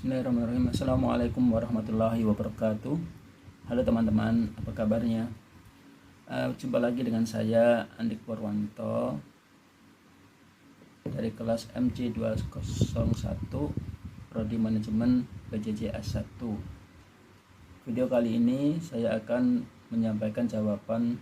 Bismillahirrahmanirrahim. Assalamualaikum warahmatullahi wabarakatuh. Halo teman-teman, apa kabarnya? Jumpa lagi dengan saya Andik Purwanto dari kelas MC 201 Prodi Manajemen PJJ S1. Video kali ini saya akan menyampaikan jawaban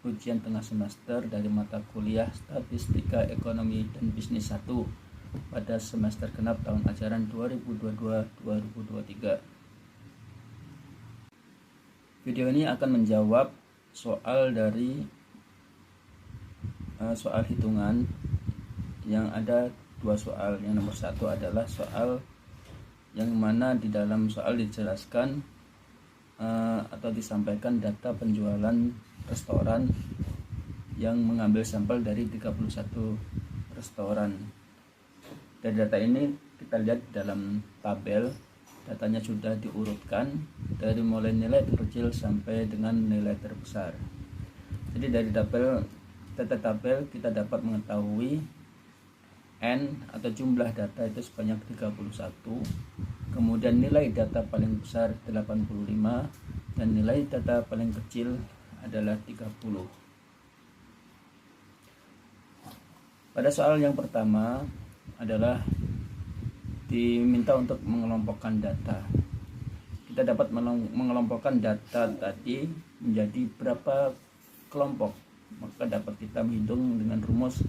ujian tengah semester dari mata kuliah Statistika Ekonomi dan Bisnis 1 pada semester genap tahun ajaran 2022-2023. Video ini akan menjawab soal dari soal hitungan yang ada dua soal. Yang nomor satu adalah soal yang mana di dalam soal dijelaskan atau disampaikan data penjualan restoran yang mengambil sampel dari 31 restoran. Dari data ini kita lihat dalam tabel, datanya sudah diurutkan dari mulai nilai terkecil sampai dengan nilai terbesar. Jadi dari tabel kita dapat mengetahui N atau jumlah data itu sebanyak 31, kemudian nilai data paling besar 85 dan nilai data paling kecil adalah 30. Pada soal yang pertama adalah diminta untuk mengelompokkan data. Kita dapat mengelompokkan data tadi menjadi berapa kelompok, maka dapat kita menghitung dengan rumus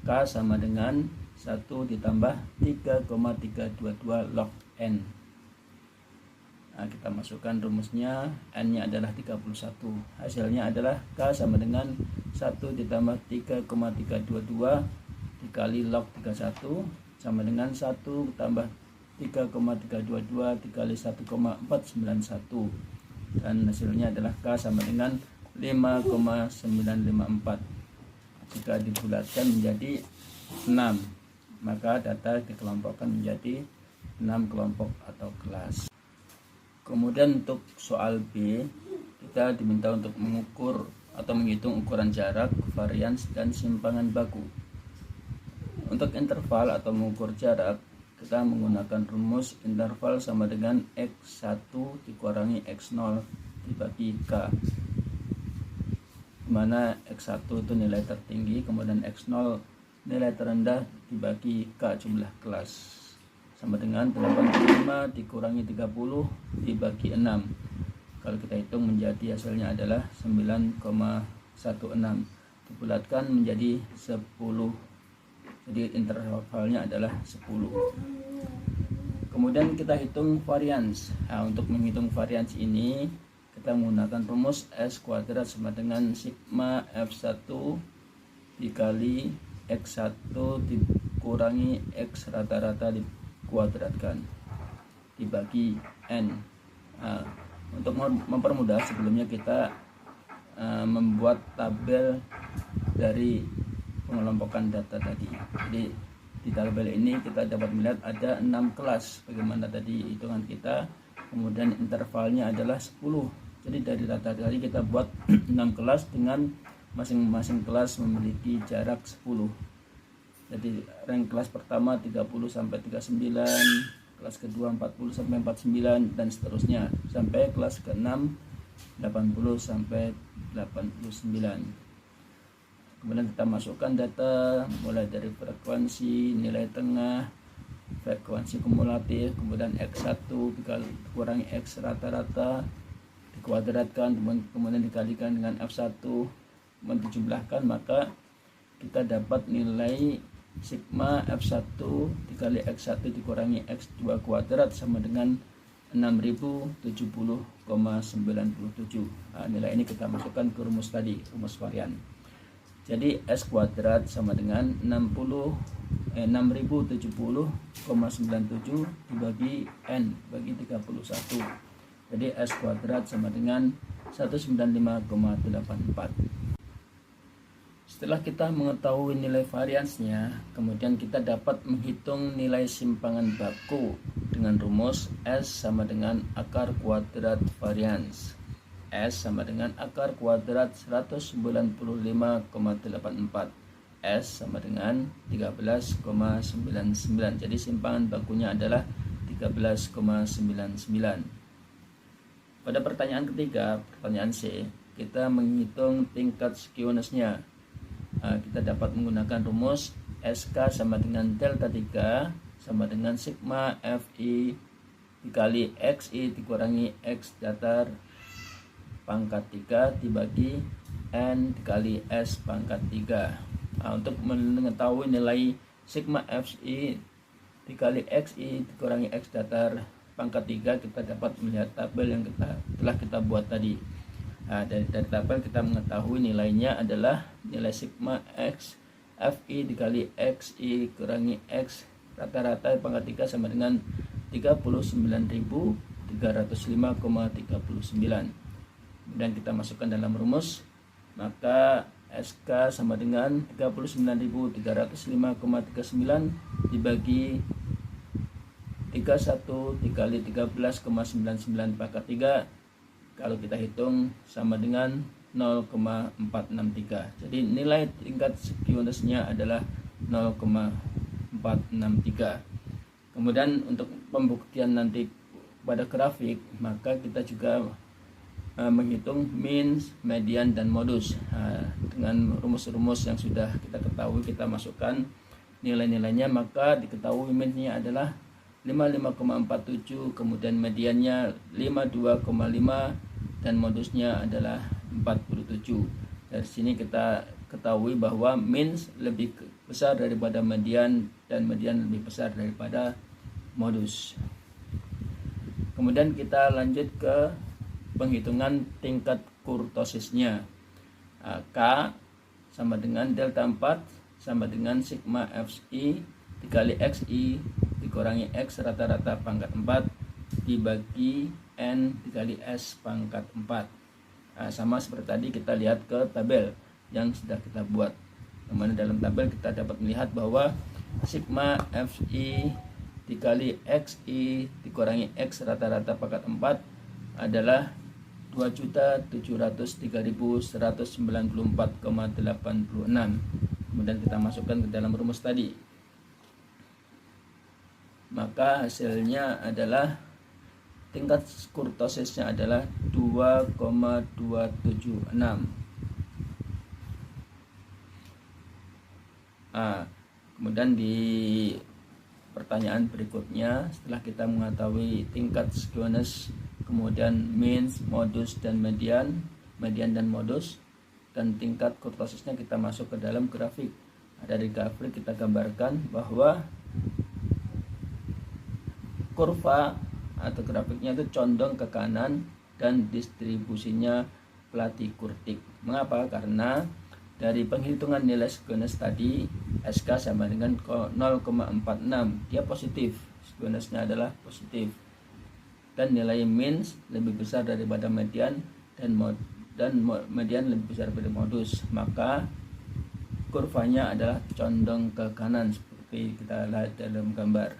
K sama dengan 1 ditambah 3,322 log N. Nah, kita masukkan rumusnya, N nya adalah 31, hasilnya adalah K sama dengan 1 ditambah 3,322 dikali log 31 sama dengan 1 tambah 3,322 dikali 1,491, dan hasilnya adalah K sama dengan 5,954. Jika dibulatkan menjadi 6, maka data dikelompokkan menjadi 6 kelompok atau kelas. Kemudian untuk soal B, kita diminta untuk mengukur atau menghitung ukuran jarak, varians, dan simpangan baku. Untuk interval atau mengukur jarak, kita menggunakan rumus interval sama dengan X1 dikurangi X0 dibagi K, dimana X1 itu nilai tertinggi, kemudian X0 nilai terendah dibagi K jumlah kelas, sama dengan 85 dikurangi 30 dibagi 6. Kalau kita hitung menjadi hasilnya adalah 9,16, dibulatkan menjadi 10. Jadi intervalnya adalah 10. Kemudian kita hitung varians. Nah, untuk menghitung varians ini kita menggunakan rumus S kuadrat sama dengan sigma F1 dikali X1 dikurangi X rata-rata dikuadratkan dibagi N. Nah, untuk mempermudah, sebelumnya kita membuat tabel dari pengelompokan data tadi. Jadi di tabel ini kita dapat melihat ada 6 kelas bagaimana tadi hitungan kita, kemudian intervalnya adalah 10. Jadi dari data tadi kita buat 6 kelas dengan masing-masing kelas memiliki jarak 10. Jadi rank kelas pertama 30 sampai 39, kelas kedua 40 sampai 49, dan seterusnya sampai kelas ke-6 80 sampai 89. Kemudian kita masukkan data mulai dari frekuensi, nilai tengah, frekuensi kumulatif, kemudian X1 dikurangi X rata-rata dikuadratkan, kemudian dikalikan dengan F1, kemudian dijumlahkan, maka kita dapat nilai sigma F1 dikali X1 dikurangi X2 kuadrat sama dengan 6070,97. Nah, nilai ini kita masukkan ke rumus tadi, rumus varian. Jadi S kuadrat sama dengan 6070,97 dibagi N bagi 31. Jadi S kuadrat sama dengan 195,84. Setelah kita mengetahui nilai variansnya, kemudian kita dapat menghitung nilai simpangan baku dengan rumus S sama dengan akar kuadrat varians. S sama dengan akar kuadrat 195,84. S sama dengan 13,99. Jadi simpangan bakunya adalah 13,99. Pada pertanyaan ketiga, pertanyaan C, kita menghitung tingkat skewness-nya. Kita dapat menggunakan rumus SK sama dengan delta 3 sama dengan sigma FI dikali XI dikurangi X datar pangkat 3 dibagi N dikali S pangkat 3. Untuk mengetahui nilai sigma FI dikali XI dikurangi X datar pangkat 3, kita dapat melihat tabel yang telah kita buat tadi. Dari tabel kita mengetahui nilainya adalah nilai sigma X FI dikali XI kurangi X rata-rata pangkat 3 sama dengan 39.305,39. Kemudian kita masukkan dalam rumus, maka SK sama dengan 39.305,39 dibagi 31 dikali 13,99 pangkat 3, kalau kita hitung sama dengan 0,463. Jadi nilai tingkat skewness-nya adalah 0,463. Kemudian untuk pembuktian nanti pada grafik, maka kita juga menghitung mean, median, dan modus. Dengan rumus-rumus yang sudah kita ketahui, kita masukkan nilai-nilainya, maka diketahui mean-nya adalah 55,47, kemudian mediannya 52,5, dan modusnya adalah 47. Dari sini kita ketahui bahwa mean lebih besar daripada median dan median lebih besar daripada modus. Kemudian kita lanjut ke penghitungan tingkat kurtosisnya. K sama dengan delta 4 sama dengan sigma Fi dikali Xi dikurangi X rata-rata pangkat 4 dibagi N dikali S pangkat 4. Sama seperti tadi, kita lihat ke tabel yang sudah kita buat. Kemudian dalam tabel kita dapat melihat bahwa sigma Fi dikali Xi dikurangi X rata-rata pangkat 4 adalah 2.703.194,86. Kemudian kita masukkan ke dalam rumus tadi, maka hasilnya adalah tingkat kurtosisnya adalah 2,276. Kemudian di pertanyaan berikutnya, setelah kita mengetahui tingkat skewness, kemudian mean, modus, dan median dan modus, dan tingkat kurtosisnya, kita masuk ke dalam grafik. Dari grafik kita gambarkan bahwa kurva atau grafiknya itu condong ke kanan dan distribusinya Platy-Kurtic. Mengapa? Karena dari penghitungan nilai skewness tadi, SK sama dengan 0,46, dia positif, skewnessnya adalah positif, dan nilai mean lebih besar daripada median dan median lebih besar daripada modus, maka kurvanya adalah condong ke kanan seperti kita lihat dalam gambar.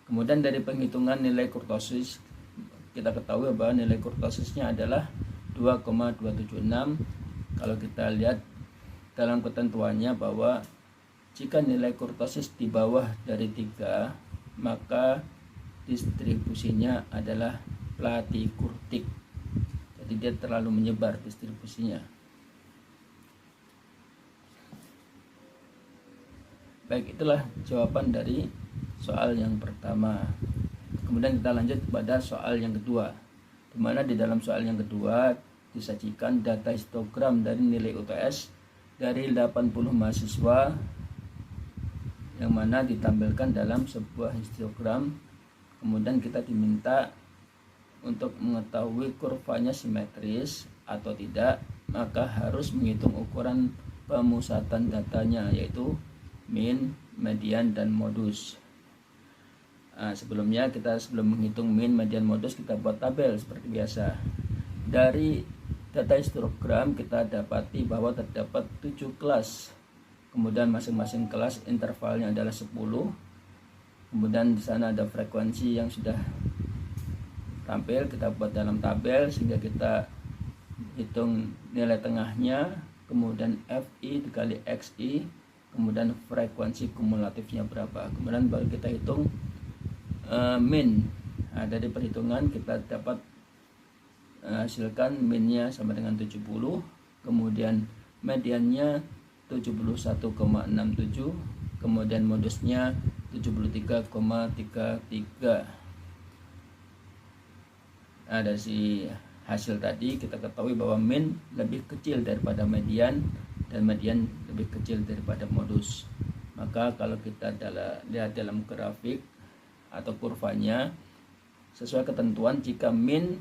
Kemudian dari penghitungan nilai kurtosis, kita ketahui bahwa nilai kurtosisnya adalah 2,276. Kalau kita lihat dalam ketentuannya bahwa jika nilai kurtosis di bawah dari 3, maka distribusinya adalah Platy-Kurtic. Jadi dia terlalu menyebar distribusinya. Baik, itulah jawaban dari soal yang pertama. Kemudian kita lanjut pada soal yang kedua, di mana di dalam soal yang kedua disajikan data histogram dari nilai UTS dari 80 mahasiswa, yang mana ditampilkan dalam sebuah histogram. Kemudian kita diminta untuk mengetahui kurvanya simetris atau tidak, maka harus menghitung ukuran pemusatan datanya, yaitu mean, median, dan modus. Sebelum menghitung mean, median, modus, kita buat tabel seperti biasa. Dari data histogram kita dapati bahwa terdapat 7 kelas. Kemudian masing-masing kelas intervalnya adalah 10. Kemudian di sana ada frekuensi yang sudah tampil, kita buat dalam tabel sehingga kita hitung nilai tengahnya, kemudian Fi dikali Xi, kemudian frekuensi kumulatifnya berapa. Kemudian baru kita hitung min. Nah, dari perhitungan kita dapat hasilkan minnya sama dengan 70, kemudian mediannya 71,67, kemudian modusnya 73,33. Nah, dari hasil tadi kita ketahui bahwa min lebih kecil daripada median dan median lebih kecil daripada modus. Maka kalau kita lihat dalam grafik atau kurvanya, sesuai ketentuan jika min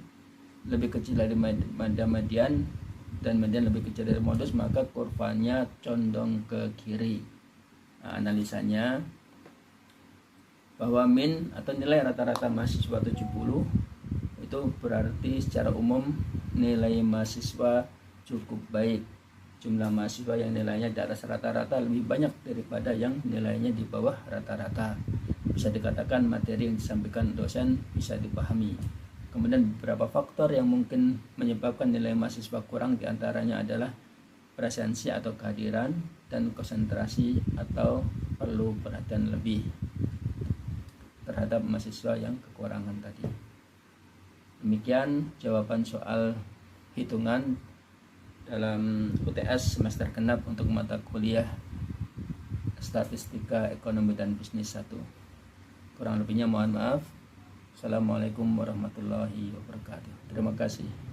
lebih kecil dari median dan median lebih kecil dari modus, maka kurvanya condong ke kiri. Nah, analisanya bahwa min atau nilai rata-rata mahasiswa 70 itu berarti secara umum nilai mahasiswa cukup baik. Jumlah mahasiswa yang nilainya di atas rata-rata lebih banyak daripada yang nilainya di bawah rata-rata. Bisa dikatakan materi yang disampaikan dosen bisa dipahami. Kemudian beberapa faktor yang mungkin menyebabkan nilai mahasiswa kurang, diantaranya adalah presensi atau kehadiran dan konsentrasi atau perlu perhatian lebih terhadap mahasiswa yang kekurangan tadi. Demikian jawaban soal hitungan dalam UTS semester genap untuk mata kuliah Statistika Ekonomi dan Bisnis 1. Kurang lebihnya mohon maaf. Assalamualaikum warahmatullahi wabarakatuh. Terima kasih.